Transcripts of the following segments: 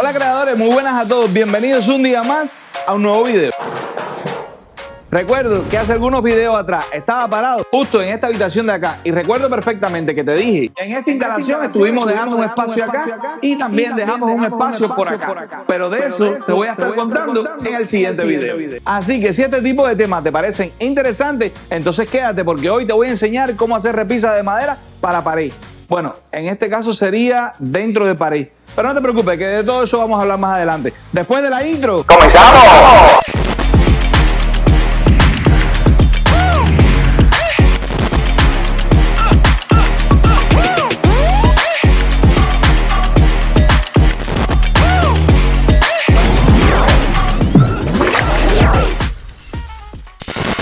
Hola creadores, muy buenas a todos, bienvenidos un día más a un nuevo video. Recuerdo que hace algunos videos atrás estaba parado justo en esta habitación de acá y recuerdo perfectamente que te dije, en esta instalación estuvimos dejando un espacio acá y también dejamos un espacio por acá. Pero de eso te voy a estar contando en el siguiente video. Así que si este tipo de temas te parecen interesantes, entonces quédate porque hoy te voy a enseñar cómo hacer repisas de madera para pared. Bueno, en este caso sería dentro de pared. Pero no te preocupes, que de todo eso vamos a hablar más adelante. Después de la intro, ¡comenzamos!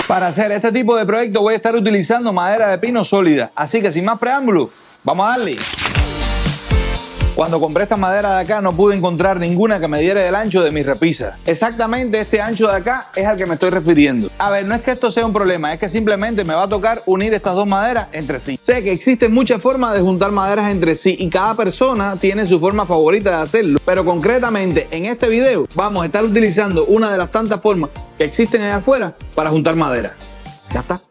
Para hacer este tipo de proyecto voy a estar utilizando madera de pino sólida. Así que sin más preámbulos, vamos a darle. Cuando compré esta madera de acá no pude encontrar ninguna que me diera el ancho de mi repisa. Exactamente este ancho de acá es al que me estoy refiriendo. A ver, no es que esto sea un problema, es que simplemente me va a tocar unir estas dos maderas entre sí. Sé que existen muchas formas de juntar maderas entre sí y cada persona tiene su forma favorita de hacerlo. Pero concretamente en este video vamos a estar utilizando una de las tantas formas que existen allá afuera para juntar madera. Ya está.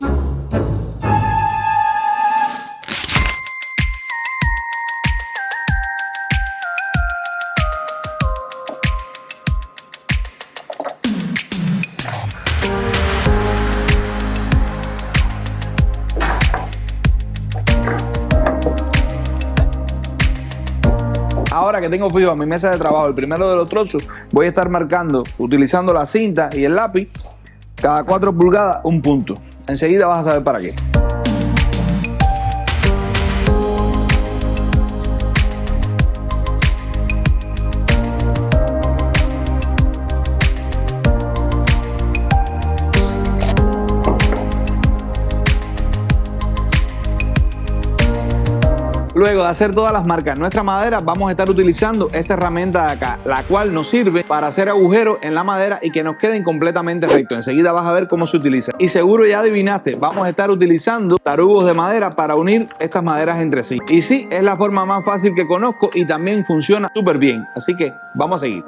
Ahora que tengo fijo en mi mesa de trabajo el primero de los trozos, voy a estar marcando, utilizando la cinta y el lápiz, cada 4 pulgadas un punto. Enseguida vas a saber para qué. Luego de hacer todas las marcas en nuestra madera, vamos a estar utilizando esta herramienta de acá, la cual nos sirve para hacer agujeros en la madera y que nos queden completamente rectos. Enseguida vas a ver cómo se utiliza. Y seguro ya adivinaste, vamos a estar utilizando tarugos de madera para unir estas maderas entre sí. Y sí, es la forma más fácil que conozco y también funciona súper bien. Así que vamos a seguir.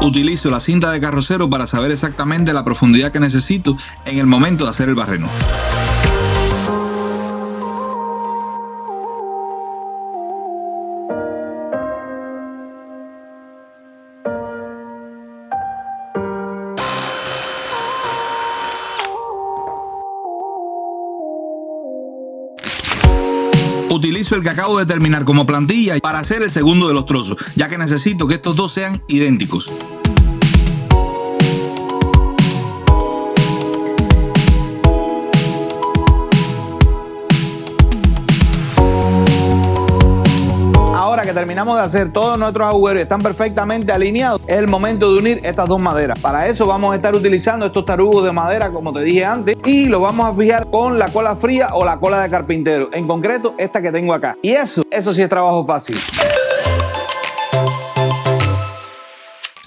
Utilizo la cinta de carrocero para saber exactamente la profundidad que necesito en el momento de hacer el barreno. Utilizo el que acabo de terminar como plantilla para hacer el segundo de los trozos, ya que necesito que estos dos sean idénticos. Ahora que terminamos de hacer todos nuestros agujeros y están perfectamente alineados, es el momento de unir estas dos maderas. Para eso vamos a estar utilizando estos tarugos de madera, como te dije antes, y los vamos a fijar con la cola fría o la cola de carpintero, en concreto esta que tengo acá. Y eso sí es trabajo fácil.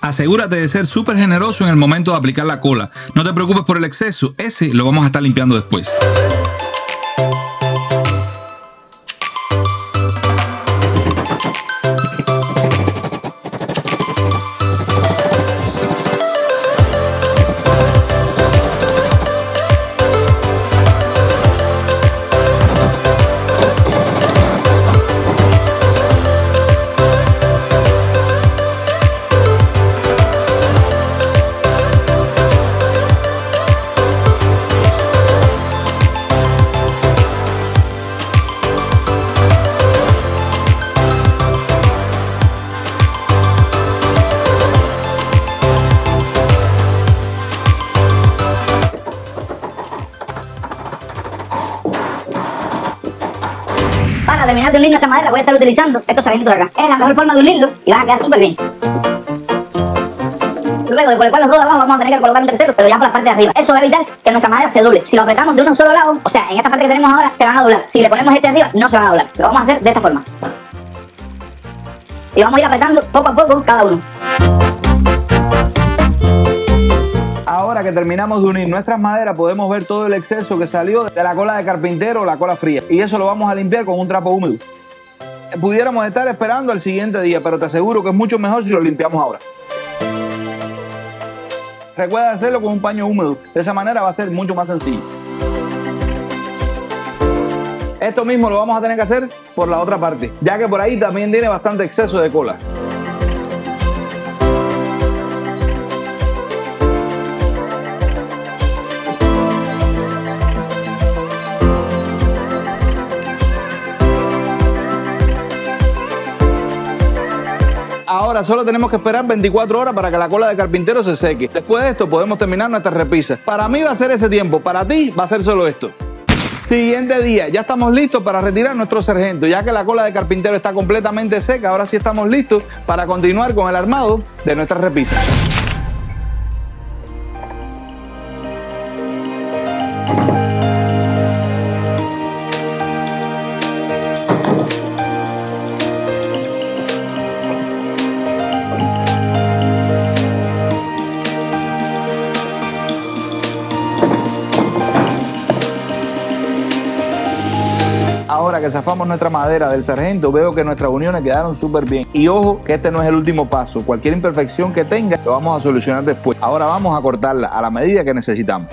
Asegúrate de ser súper generoso en el momento de aplicar la cola. No te preocupes por el exceso, ese lo vamos a estar limpiando después. Para terminar de unir nuestra madera voy a estar utilizando estos sargentos de acá. Es la mejor forma de unirlos y van a quedar súper bien. Luego de colocar los dos de abajo vamos a tener que colocar un tercero, pero ya por la parte de arriba. Eso va a evitar que nuestra madera se doble. Si lo apretamos de un solo lado, o sea, en esta parte que tenemos ahora, se van a doblar. Si le ponemos este arriba, no se van a doblar. Lo vamos a hacer de esta forma. Y vamos a ir apretando poco a poco cada uno. Ahora que terminamos de unir nuestras maderas, podemos ver todo el exceso que salió de la cola de carpintero o la cola fría. Y eso lo vamos a limpiar con un trapo húmedo. Pudiéramos estar esperando al siguiente día, pero te aseguro que es mucho mejor si lo limpiamos ahora. Recuerda hacerlo con un paño húmedo. De esa manera va a ser mucho más sencillo. Esto mismo lo vamos a tener que hacer por la otra parte, ya que por ahí también tiene bastante exceso de cola. Ahora solo tenemos que esperar 24 horas para que la cola de carpintero se seque. Después de esto podemos terminar nuestras repisas. Para mí va a ser ese tiempo, para ti va a ser solo esto. Siguiente día, ya estamos listos para retirar nuestro sargento. Ya que la cola de carpintero está completamente seca, ahora sí estamos listos para continuar con el armado de nuestras repisas. Ahora que zafamos nuestra madera del sargento, veo que nuestras uniones quedaron súper bien. Y ojo que este no es el último paso. Cualquier imperfección que tenga, lo vamos a solucionar después. Ahora vamos a cortarla a la medida que necesitamos.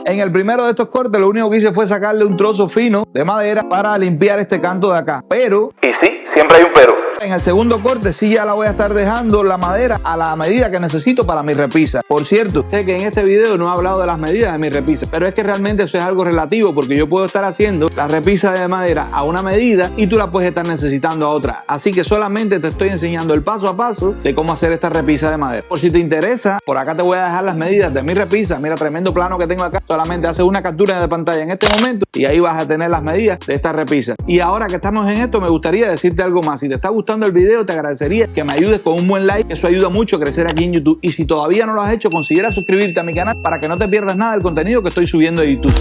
En el primero de estos cortes lo único que hice fue sacarle un trozo fino de madera para limpiar este canto de acá. Pero, y sí, siempre hay un pero. En el segundo corte sí ya la voy a estar dejando la madera a la medida que necesito para mi repisa. Por cierto, sé que en este video no he hablado de las medidas de mi repisa, pero es que realmente eso es algo relativo porque yo puedo estar haciendo la repisa de madera a una medida y tú la puedes estar necesitando a otra. Así que solamente te estoy enseñando el paso a paso de cómo hacer esta repisa de madera. Por si te interesa, por acá te voy a dejar las medidas de mi repisa. Mira, tremendo plano que tengo acá. Solamente haces una captura de pantalla en este momento y ahí vas a tener las medidas de esta repisa. Y ahora que estamos en esto, me gustaría decirte algo más. Si te está gustando el video, te agradecería que me ayudes con un buen like. Eso ayuda mucho a crecer aquí en YouTube. Y si todavía no lo has hecho, considera suscribirte a mi canal para que no te pierdas nada del contenido que estoy subiendo de YouTube.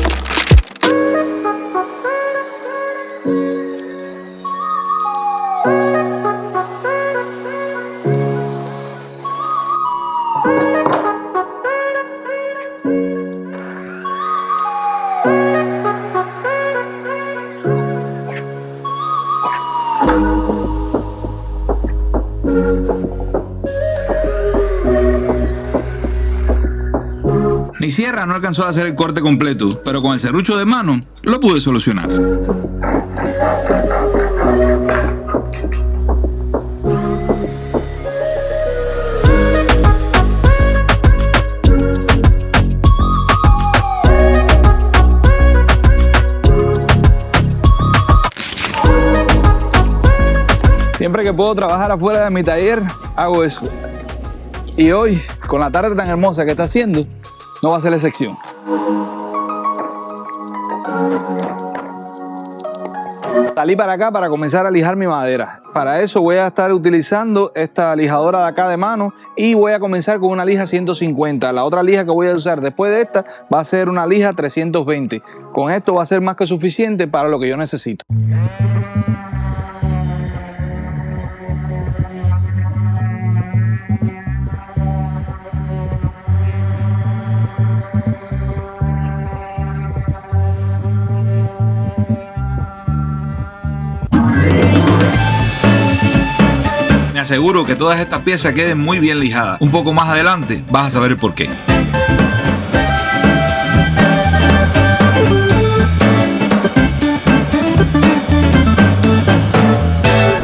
Mi sierra no alcanzó a hacer el corte completo, pero con el serrucho de mano lo pude solucionar. Siempre que puedo trabajar afuera de mi taller, hago eso. Y hoy, con la tarde tan hermosa que está haciendo, no va a ser la excepción. Salí para acá para comenzar a lijar mi madera. Para eso voy a estar utilizando esta lijadora de acá de mano y voy a comenzar con una lija 150. La otra lija que voy a usar después de esta va a ser una lija 320. Con esto va a ser más que suficiente para lo que yo necesito. Me aseguro que todas estas piezas queden muy bien lijadas. Un poco más adelante vas a saber el por qué.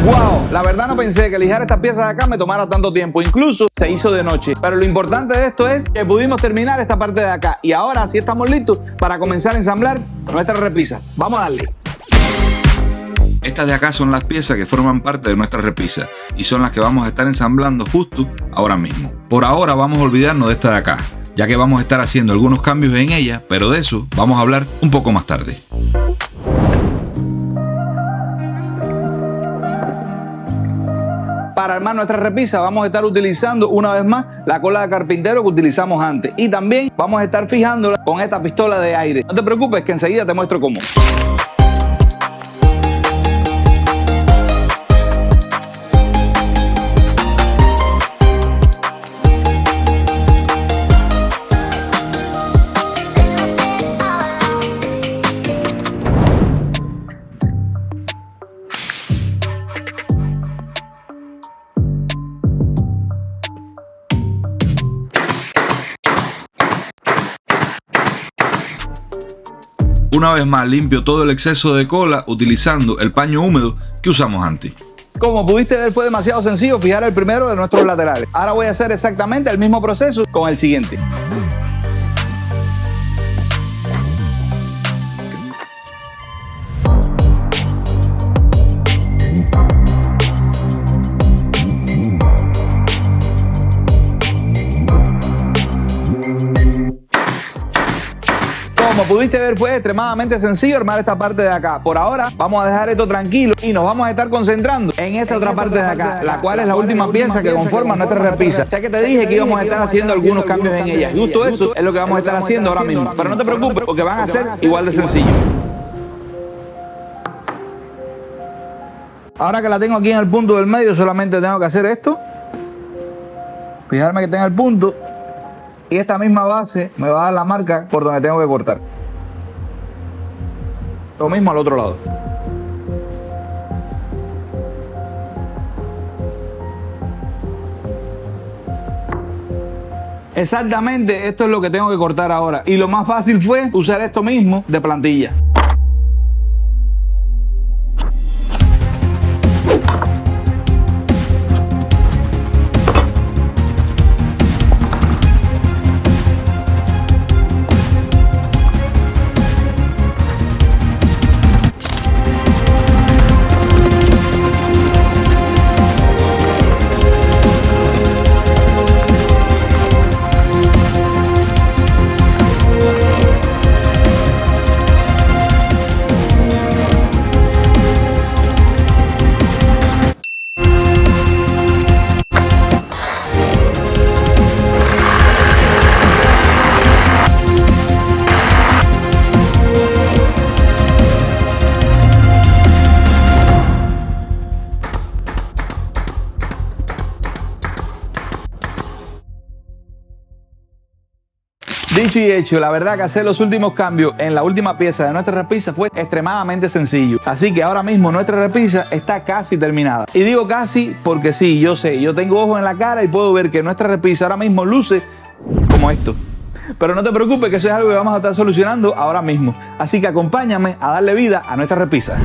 ¡Wow! La verdad no pensé que lijar estas piezas de acá me tomara tanto tiempo. Incluso se hizo de noche. Pero lo importante de esto es que pudimos terminar esta parte de acá. Y ahora sí estamos listos para comenzar a ensamblar nuestra repisa. Vamos a darle. Estas de acá son las piezas que forman parte de nuestra repisa y son las que vamos a estar ensamblando justo ahora mismo. Por ahora vamos a olvidarnos de esta de acá, ya que vamos a estar haciendo algunos cambios en ella, pero de eso vamos a hablar un poco más tarde. Para Para armar nuestra repisa vamos a estar utilizando una vez más la cola de carpintero que utilizamos antes. Y también vamos a estar fijándola con esta pistola de aire. No te preocupes que enseguida te muestro cómo. Una vez más limpio todo el exceso de cola utilizando el paño húmedo que usamos antes. Como pudiste ver, fue demasiado sencillo fijar el primero de nuestros laterales. Ahora voy a hacer exactamente el mismo proceso con el siguiente. Como pudiste ver, fue extremadamente sencillo armar esta parte de acá. Por ahora vamos a dejar esto tranquilo y nos vamos a estar concentrando en esta otra parte de acá, la cual es la última pieza que conforma nuestra repisa. Ya que te dije que íbamos a estar haciendo algunos cambios en ella. Y justo eso es lo que vamos a estar haciendo ahora mismo. Pero no te preocupes porque van a ser igual de sencillo. Ahora que la tengo aquí en el punto del medio, solamente tengo que hacer esto. Fijarme que tenga el punto. Y esta misma base me va a dar la marca por donde tengo que cortar. Lo mismo al otro lado. Exactamente, esto es lo que tengo que cortar ahora. Y lo más fácil fue usar esto mismo de plantilla. Dicho y hecho, la verdad que hacer los últimos cambios en la última pieza de nuestra repisa fue extremadamente sencillo. Así que ahora mismo nuestra repisa está casi terminada. Y digo casi porque sí, yo sé, yo tengo ojos en la cara y puedo ver que nuestra repisa ahora mismo luce como esto. Pero no te preocupes que eso es algo que vamos a estar solucionando ahora mismo. Así que acompáñame a darle vida a nuestra repisa.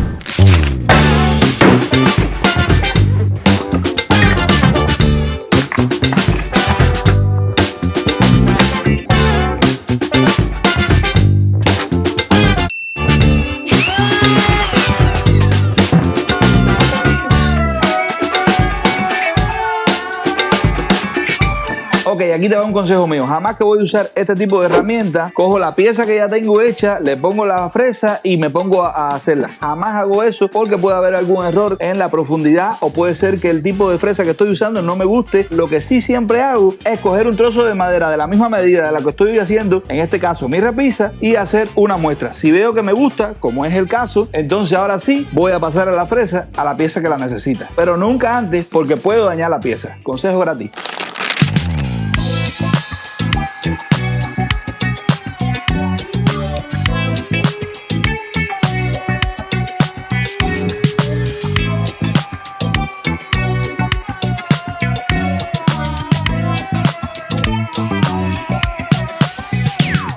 Ok, aquí te va un consejo mío. Jamás que voy a usar este tipo de herramienta, cojo la pieza que ya tengo hecha, le pongo la fresa y me pongo a hacerla. Jamás hago eso porque puede haber algún error en la profundidad o puede ser que el tipo de fresa que estoy usando no me guste. Lo que sí siempre hago es coger un trozo de madera de la misma medida de la que estoy haciendo, en este caso mi repisa, y hacer una muestra. Si veo que me gusta, como es el caso, entonces ahora sí voy a pasar a la fresa a la pieza que la necesita. Pero nunca antes porque puedo dañar la pieza. Consejo gratis.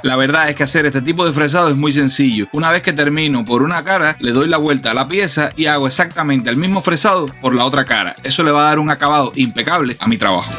La verdad es que hacer este tipo de fresado es muy sencillo. Una vez que termino por una cara, le doy la vuelta a la pieza y hago exactamente el mismo fresado por la otra cara. Eso le va a dar un acabado impecable a mi trabajo.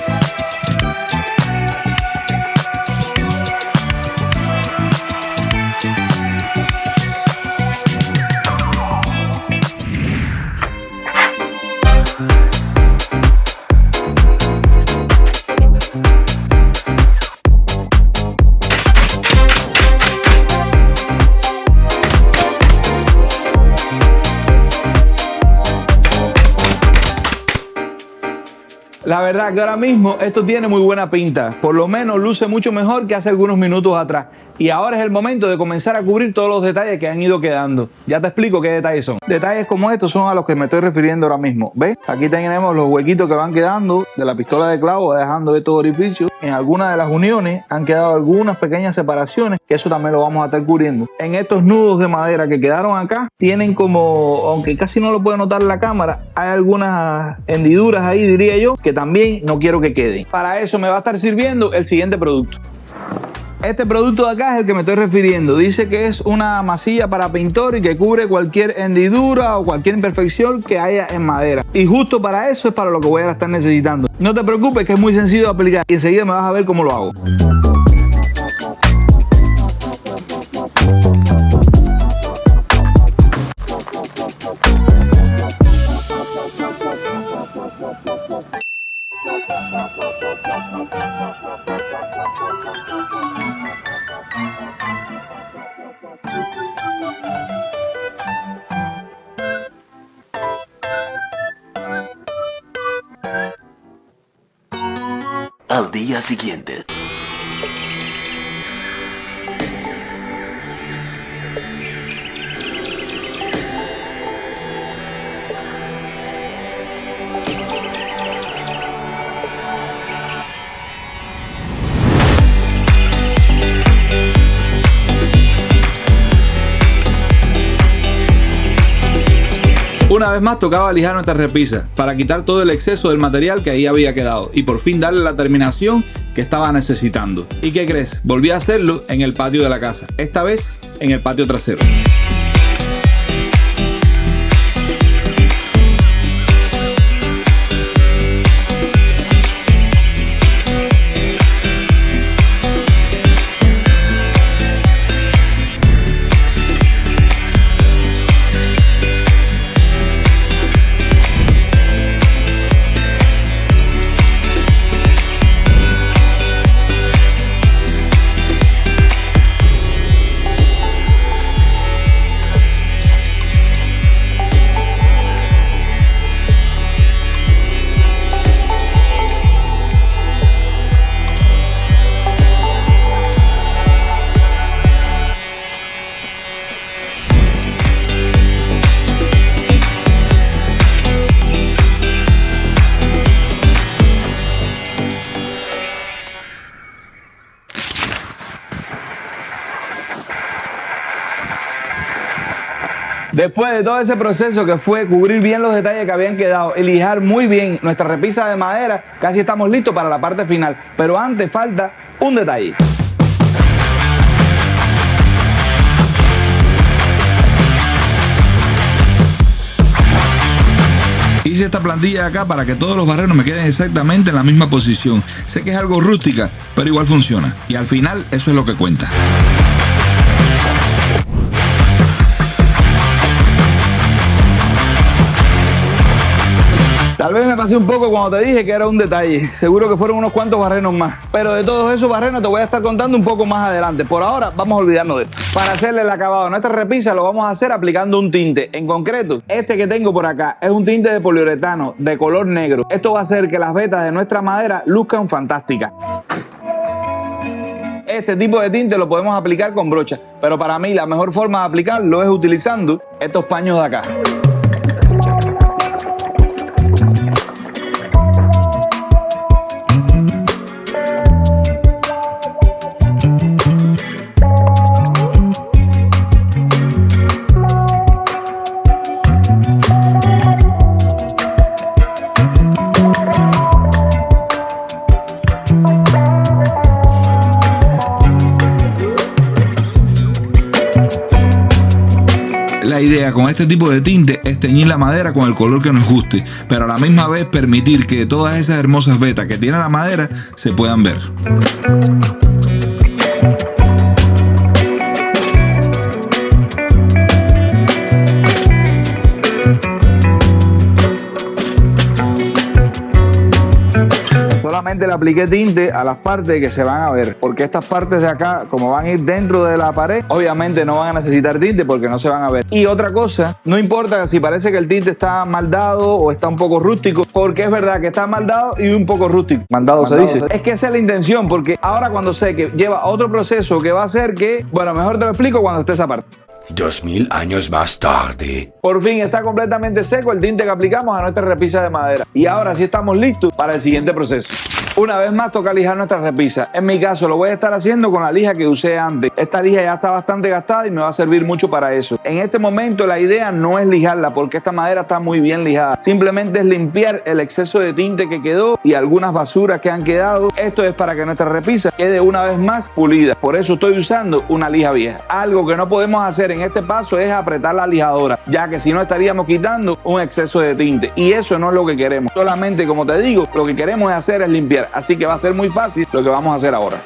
La verdad que ahora mismo esto tiene muy buena pinta, por lo menos luce mucho mejor que hace algunos minutos atrás. Y ahora es el momento de comenzar a cubrir todos los detalles que han ido quedando. Ya te explico qué detalles son. Detalles como estos son a los que me estoy refiriendo ahora mismo. ¿Ves? Aquí tenemos los huequitos que van quedando de la pistola de clavo, dejando estos orificios. En algunas de las uniones han quedado algunas pequeñas separaciones, que eso también lo vamos a estar cubriendo. En estos nudos de madera que quedaron acá, tienen como, aunque casi no lo puede notar la cámara, hay algunas hendiduras ahí, diría yo, que también no quiero que queden. Para eso me va a estar sirviendo el siguiente producto. Este producto de acá es el que me estoy refiriendo. Dice que es una masilla para pintor y que cubre cualquier hendidura o cualquier imperfección que haya en madera. Y justo para eso es para lo que voy a estar necesitando. No te preocupes, que es muy sencillo de aplicar y enseguida me vas a ver cómo lo hago. Al día siguiente. Una vez más tocaba lijar nuestra repisa para quitar todo el exceso del material que ahí había quedado y por fin darle la terminación que estaba necesitando. ¿Y qué crees? Volví a hacerlo en el patio de la casa, esta vez en el patio trasero. Después de todo ese proceso que fue cubrir bien los detalles que habían quedado y lijar muy bien nuestra repisa de madera, casi estamos listos para la parte final. Pero antes falta un detalle. Hice esta plantilla de acá para que todos los barrenos me queden exactamente en la misma posición. Sé que es algo rústica, pero igual funciona. Y al final eso es lo que cuenta. Tal vez me pasé un poco cuando te dije que era un detalle. Seguro que fueron unos cuantos barrenos más. Pero de todos esos barrenos te voy a estar contando un poco más adelante. Por ahora vamos a olvidarnos de esto. Para hacerle el acabado a nuestra repisa lo vamos a hacer aplicando un tinte. En concreto, este que tengo por acá es un tinte de poliuretano de color negro. Esto va a hacer que las vetas de nuestra madera luzcan fantásticas. Este tipo de tinte lo podemos aplicar con brocha, pero para mí la mejor forma de aplicarlo es utilizando estos paños de acá. La idea con este tipo de tinte es teñir la madera con el color que nos guste, pero a la misma vez permitir que todas esas hermosas vetas que tiene la madera se puedan ver. Simplemente le apliqué tinte a las partes que se van a ver, porque estas partes de acá, como van a ir dentro de la pared, obviamente no van a necesitar tinte porque no se van a ver. Y otra cosa, no importa si parece que el tinte está mal dado o está un poco rústico, porque es verdad que está mal dado y un poco rústico. Mandado se dice. Es que esa es la intención, porque ahora cuando seque lleva otro proceso que va a hacer que, bueno, mejor te lo explico cuando esté esa parte. 2000 años más tarde. Por fin está completamente seco el tinte que aplicamos a nuestra repisa de madera. Y ahora sí estamos listos para el siguiente proceso. Una vez más toca lijar nuestra repisa. En mi caso lo voy a estar haciendo con la lija que usé antes. Esta lija ya está bastante gastada y me va a servir mucho para eso. En este momento la idea no es lijarla porque esta madera está muy bien lijada. Simplemente es limpiar el exceso de tinte que quedó y algunas basuras que han quedado. Esto es para que nuestra repisa quede una vez más pulida. Por eso estoy usando una lija vieja. Algo que no podemos hacer en este paso es apretar la lijadora, ya que si no estaríamos quitando un exceso de tinte. Y eso no es lo que queremos. Solamente, como te digo, lo que queremos hacer es limpiar. Así que va a ser muy fácil lo que vamos a hacer ahora.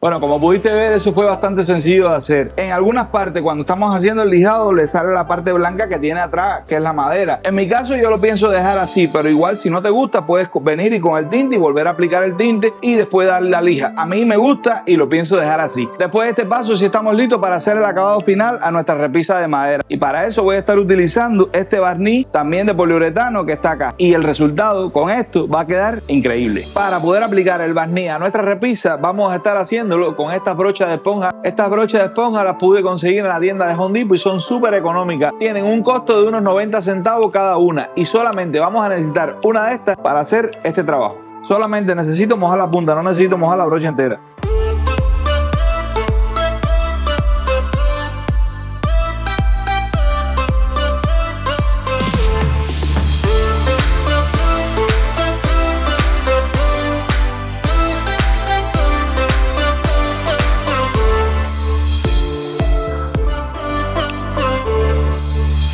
Bueno, como pudiste ver, eso fue bastante sencillo de hacer. En algunas partes, cuando estamos haciendo el lijado, le sale la parte blanca que tiene atrás, que es la madera. En mi caso, yo lo pienso dejar así, pero igual, si no te gusta, puedes venir y con el tinte y volver a aplicar el tinte y después darle la lija. A mí me gusta y lo pienso dejar así. Después de este paso, sí estamos listos para hacer el acabado final a nuestra repisa de madera. Y para eso voy a estar utilizando este barniz también de poliuretano que está acá. Y el resultado con esto va a quedar increíble. Para poder aplicar el barniz a nuestra repisa, vamos a estar haciendo con estas brochas de esponja. Estas brochas de esponja las pude conseguir en la tienda de Home Depot y son súper económicas. Tienen un costo de unos 90 centavos cada una y solamente vamos a necesitar una de estas para hacer este trabajo. Solamente necesito mojar la punta, no necesito mojar la brocha entera.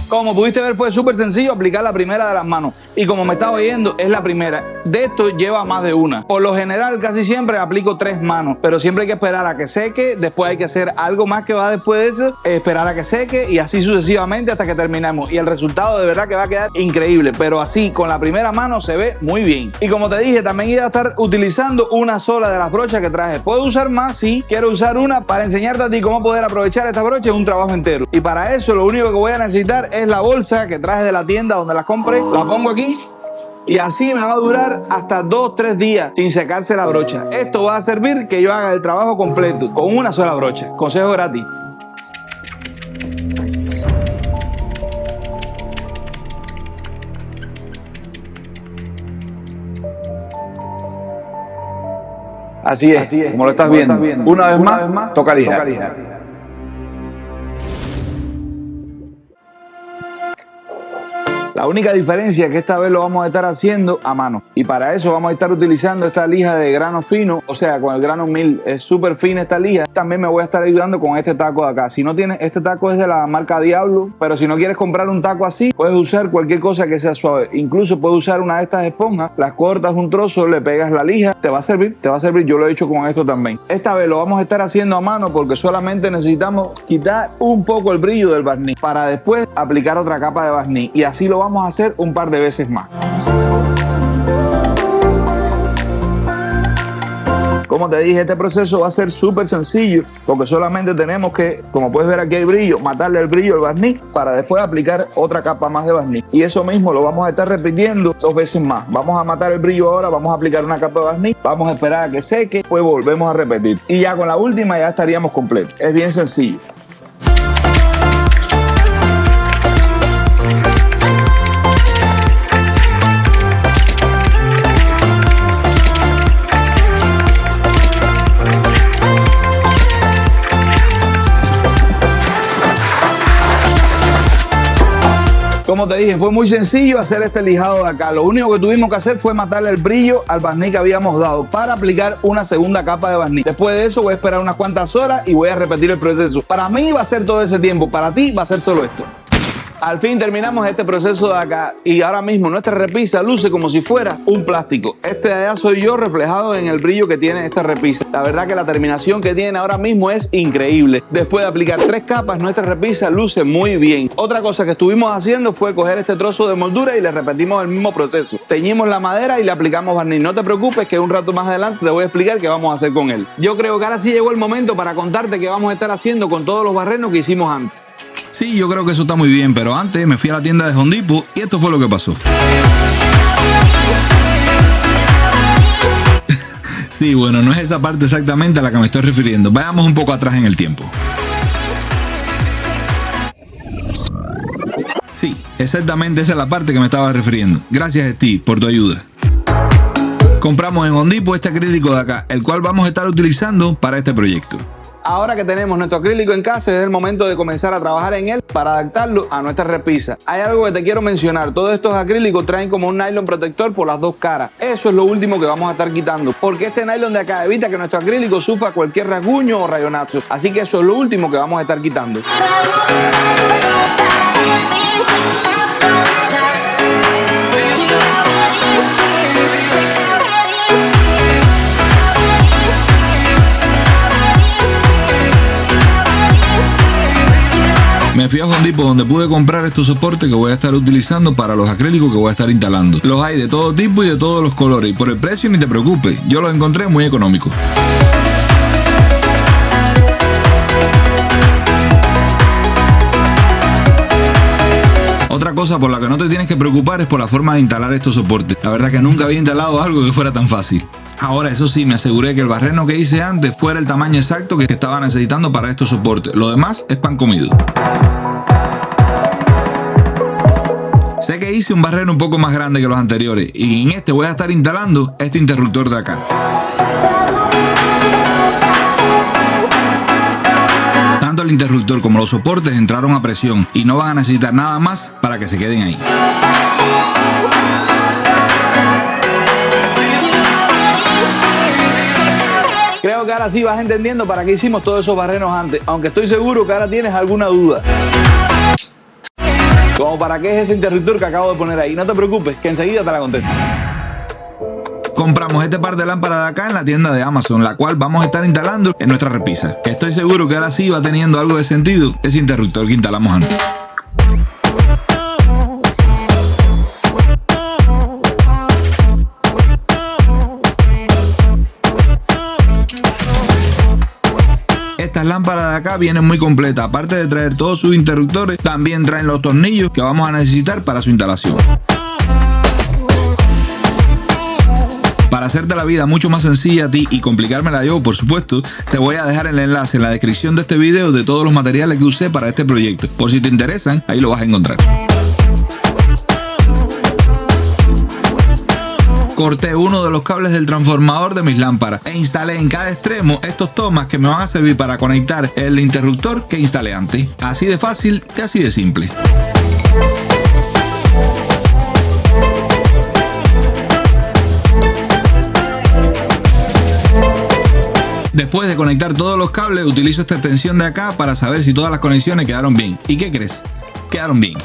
Como pudiste ver, fue súper sencillo aplicar la primera de las manos. Y como me estaba oyendo, es la primera. De esto lleva más de una. Por lo general, casi siempre aplico 3 manos. Pero siempre hay que esperar a que seque. Después hay que hacer algo más que va después de eso. Esperar a que seque y así sucesivamente hasta que terminemos. Y el resultado de verdad que va a quedar increíble. Pero así, con la primera mano se ve muy bien. Y como te dije, también iba a estar utilizando una sola de las brochas que traje. ¿Puedo usar más? Sí. Quiero usar una para enseñarte a ti cómo poder aprovechar esta brocha en un trabajo entero. Y para eso lo único que voy a necesitar es la bolsa que traje de la tienda donde las compré. La pongo aquí y así me va a durar hasta 2-3 días sin secarse la brocha. Esto va a servir que yo haga el trabajo completo con una sola brocha. Consejo gratis. Así es, como lo estás viendo. Una vez más, toca lijar. La única diferencia es que esta vez lo vamos a estar haciendo a mano y para eso vamos a estar utilizando esta lija de grano fino, o sea, con el grano 1000. Es súper fina esta lija. También me voy a estar ayudando con este taco de acá. Si no tienes, este taco es de la marca Diablo, pero si no quieres comprar un taco así, puedes usar cualquier cosa que sea suave. Incluso puedes usar una de estas esponjas, las cortas un trozo, le pegas la lija, te va a servir. Yo lo he hecho con esto también. Esta vez lo vamos a estar haciendo a mano porque solamente necesitamos quitar un poco el brillo del barniz para después aplicar otra capa de barniz y así lo vamos a hacer un par de veces más. Como te dije, este proceso va a ser súper sencillo porque solamente tenemos que, como puedes ver aquí hay brillo, matarle el brillo al barniz para después aplicar otra capa más de barniz. Y eso mismo lo vamos a estar repitiendo 2 veces más. Vamos a matar el brillo ahora, vamos a aplicar una capa de barniz, vamos a esperar a que seque, pues volvemos a repetir. Y ya con la última ya estaríamos completos. Es bien sencillo. Como te dije, fue muy sencillo hacer este lijado de acá. Lo único que tuvimos que hacer fue matarle el brillo al barniz que habíamos dado para aplicar una segunda capa de barniz. Después de eso voy a esperar unas cuantas horas y voy a repetir el proceso. Para mí va a ser todo ese tiempo, para ti va a ser solo esto. Al fin terminamos este proceso de acá y ahora mismo nuestra repisa luce como si fuera un plástico. Este de allá soy yo reflejado en el brillo que tiene esta repisa. La verdad que la terminación que tiene ahora mismo es increíble. Después de aplicar 3 capas, nuestra repisa luce muy bien. Otra cosa que estuvimos haciendo fue coger este trozo de moldura y le repetimos el mismo proceso. Teñimos la madera y le aplicamos barniz. No te preocupes que un rato más adelante te voy a explicar qué vamos a hacer con él. Yo creo que ahora sí llegó el momento para contarte qué vamos a estar haciendo con todos los barrenos que hicimos antes. Sí, yo creo que eso está muy bien, pero antes me fui a la tienda de Home Depot y esto fue lo que pasó. Sí, bueno, no es esa parte exactamente a la que me estoy refiriendo. Vayamos un poco atrás en el tiempo. Sí, exactamente esa es la parte que me estaba refiriendo. Gracias, Steve, por tu ayuda. Compramos en Home Depot este acrílico de acá, el cual vamos a estar utilizando para este proyecto. Ahora que tenemos nuestro acrílico en casa, es el momento de comenzar a trabajar en él para adaptarlo a nuestra repisa. Hay algo que te quiero mencionar. Todos estos acrílicos traen como un nylon protector por las dos caras. Eso es lo último que vamos a estar quitando, porque este nylon de acá evita que nuestro acrílico sufra cualquier rasguño o rayonazo. Así que eso es lo último que vamos a estar quitando. Me fui a Home Depot donde pude comprar estos soportes que voy a estar utilizando para los acrílicos que voy a estar instalando. Los hay de todo tipo y de todos los colores y por el precio ni te preocupes, yo los encontré muy económicos. Otra cosa por la que no te tienes que preocupar es por la forma de instalar estos soportes. La verdad que nunca había instalado algo que fuera tan fácil. Ahora, eso sí, me aseguré que el barreno que hice antes fuera el tamaño exacto que estaba necesitando para estos soportes. Lo demás es pan comido. Sé que hice un barreno un poco más grande que los anteriores y en este voy a estar instalando este interruptor de acá. Tanto el interruptor como los soportes entraron a presión y no van a necesitar nada más para que se queden ahí. Creo que ahora sí vas entendiendo para qué hicimos todos esos barrenos antes, aunque estoy seguro que ahora tienes alguna duda. Como para qué es ese interruptor que acabo de poner ahí. No te preocupes, que enseguida te la contesto. Compramos este par de lámparas de acá en la tienda de Amazon, la cual vamos a estar instalando en nuestra repisa. Estoy seguro que ahora sí va teniendo algo de sentido ese interruptor que instalamos antes. Estas lámparas de acá vienen muy completas. Aparte de traer todos sus interruptores, también traen los tornillos que vamos a necesitar para su instalación. Para hacerte la vida mucho más sencilla a ti y complicármela yo, por supuesto, te voy a dejar el enlace en la descripción de este video de todos los materiales que usé para este proyecto. Por si te interesan, ahí lo vas a encontrar. Corté uno de los cables del transformador de mis lámparas e instalé en cada extremo estos tomas que me van a servir para conectar el interruptor que instalé antes. Así de fácil y así de simple. Después de conectar todos los cables, utilizo esta extensión de acá para saber si todas las conexiones quedaron bien. ¿Y qué crees? Quedaron bien.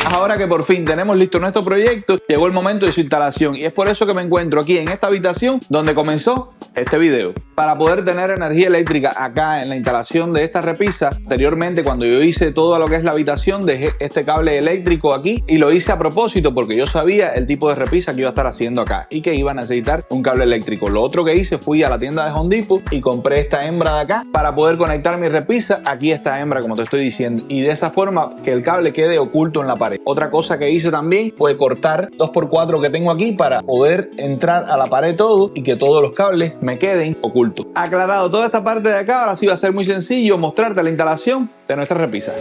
Ahora que por fin tenemos listo nuestro proyecto, llegó el momento de su instalación y es por eso que me encuentro aquí en esta habitación donde comenzó este video. Para poder tener energía eléctrica acá en la instalación de esta repisa, anteriormente cuando yo hice todo lo que es la habitación, dejé este cable eléctrico aquí y lo hice a propósito porque yo sabía el tipo de repisa que iba a estar haciendo acá y que iba a necesitar un cable eléctrico. Lo otro que hice, fui a la tienda de Home Depot y compré esta hembra de acá para poder conectar mi repisa aquí esta hembra, como te estoy diciendo, y de esa forma que el cable quede oculto en la pared. Otra cosa que hice también fue cortar 2x4 que tengo aquí para poder entrar a la pared todo y que todos los cables me queden ocultos. Aclarado toda esta parte de acá, ahora sí va a ser muy sencillo mostrarte la instalación de nuestra repisa.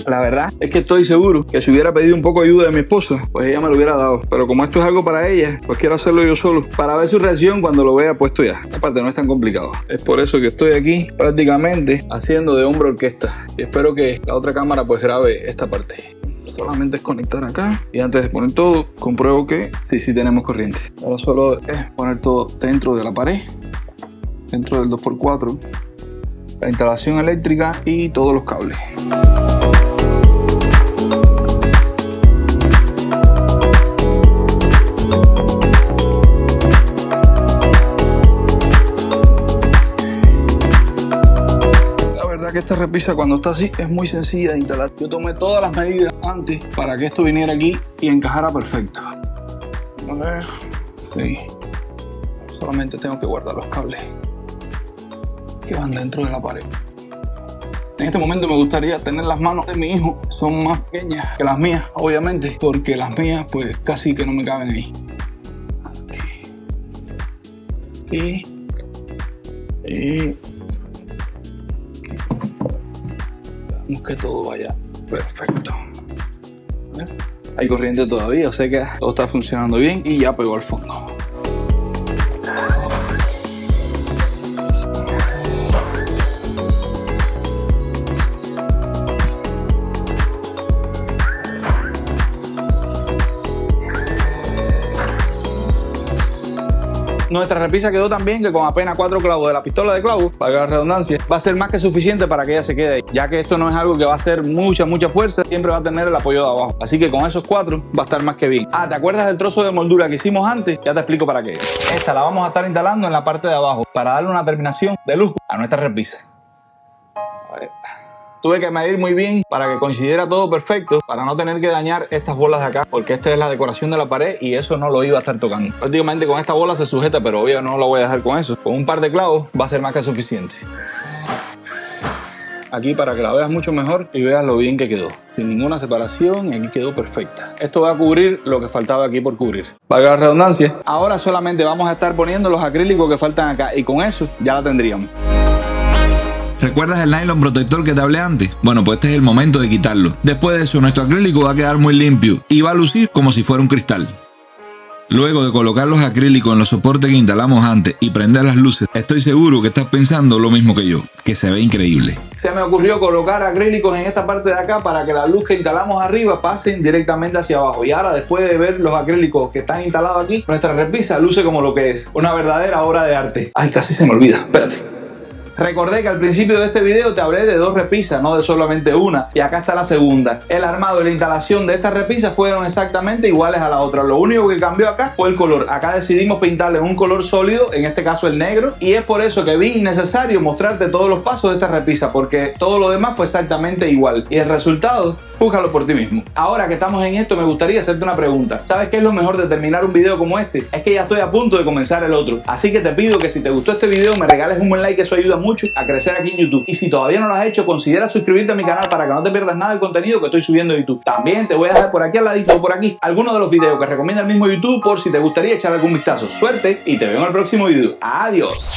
La verdad es que estoy seguro que si hubiera pedido un poco de ayuda de mi esposa, pues ella me lo hubiera dado. Pero como esto es algo para ella, pues quiero hacerlo yo solo para ver su reacción cuando lo vea puesto ya. Aparte, no es tan complicado. Es por eso que estoy aquí prácticamente haciendo de hombro orquesta. Y espero que la otra cámara pues grabe esta parte. Solamente es conectar acá y antes de poner todo, compruebo que sí tenemos corriente. Ahora solo es poner todo dentro de la pared, dentro del 2x4. la instalación eléctrica y todos los cables. Que esta repisa cuando está así es muy sencilla de instalar. Yo tomé todas las medidas antes para que esto viniera aquí y encajara perfecto. A ver, sí. Solamente tengo que guardar los cables que van dentro de la pared. En este momento me gustaría tener las manos de mi hijo, son más pequeñas que las mías, obviamente, porque las mías pues casi que no me caben ahí. Aquí. Y que todo vaya perfecto. Hay corriente todavía, o sea que todo está funcionando bien y ya pegó al fondo. Nuestra repisa quedó tan bien que con apenas 4 clavos de la pistola de clavos, para la redundancia, va a ser más que suficiente para que ella se quede ahí, ya que esto no es algo que va a hacer mucha fuerza, siempre va a tener el apoyo de abajo, así que con esos 4 va a estar más que bien. ¿Te acuerdas del trozo de moldura que hicimos antes? Ya te explico para qué. Esta la vamos a estar instalando en la parte de abajo para darle una terminación de lujo a nuestra repisa. A ver. Tuve que medir muy bien para que coincidiera todo perfecto, para no tener que dañar estas bolas de acá, porque esta es la decoración de la pared y eso no lo iba a estar tocando. Prácticamente con esta bola se sujeta, pero obviamente no lo voy a dejar con eso. Con un par de clavos va a ser más que suficiente. Aquí para que la veas mucho mejor y veas lo bien que quedó, sin ninguna separación, y aquí quedó perfecta. Esto va a cubrir lo que faltaba aquí por cubrir. Valga la redundancia. Ahora solamente vamos a estar poniendo los acrílicos que faltan acá y con eso ya la tendríamos. ¿Recuerdas el nylon protector que te hablé antes? Bueno, pues este es el momento de quitarlo. Después de eso, nuestro acrílico va a quedar muy limpio y va a lucir como si fuera un cristal. Luego de colocar los acrílicos en los soportes que instalamos antes y prender las luces, estoy seguro que estás pensando lo mismo que yo, que se ve increíble. Se me ocurrió colocar acrílicos en esta parte de acá para que la luz que instalamos arriba pasen directamente hacia abajo. Y ahora, después de ver los acrílicos que están instalados aquí, nuestra repisa luce como lo que es, una verdadera obra de arte. Ay, casi se me olvida, espérate. Recordé que al principio de este video te hablé de 2 repisas, no de solamente una, y acá está la segunda. El armado y la instalación de estas repisas fueron exactamente iguales a la otra. Lo único que cambió acá fue el color. Acá decidimos pintarle un color sólido, en este caso el negro, y es por eso que vi innecesario mostrarte todos los pasos de esta repisa, porque todo lo demás fue exactamente igual. Y el resultado, júzgalo por ti mismo. Ahora que estamos en esto, me gustaría hacerte una pregunta. ¿Sabes qué es lo mejor de terminar un video como este? Es que ya estoy a punto de comenzar el otro. Así que te pido que si te gustó este video, me regales un buen like, que eso ayuda mucho a crecer aquí en YouTube. Y si todavía no lo has hecho, considera suscribirte a mi canal para que no te pierdas nada del contenido que estoy subiendo a YouTube. También te voy a dejar por aquí al ladito o por aquí algunos de los videos que recomienda el mismo YouTube por si te gustaría echar algún vistazo. Suerte y te veo en el próximo video. Adiós.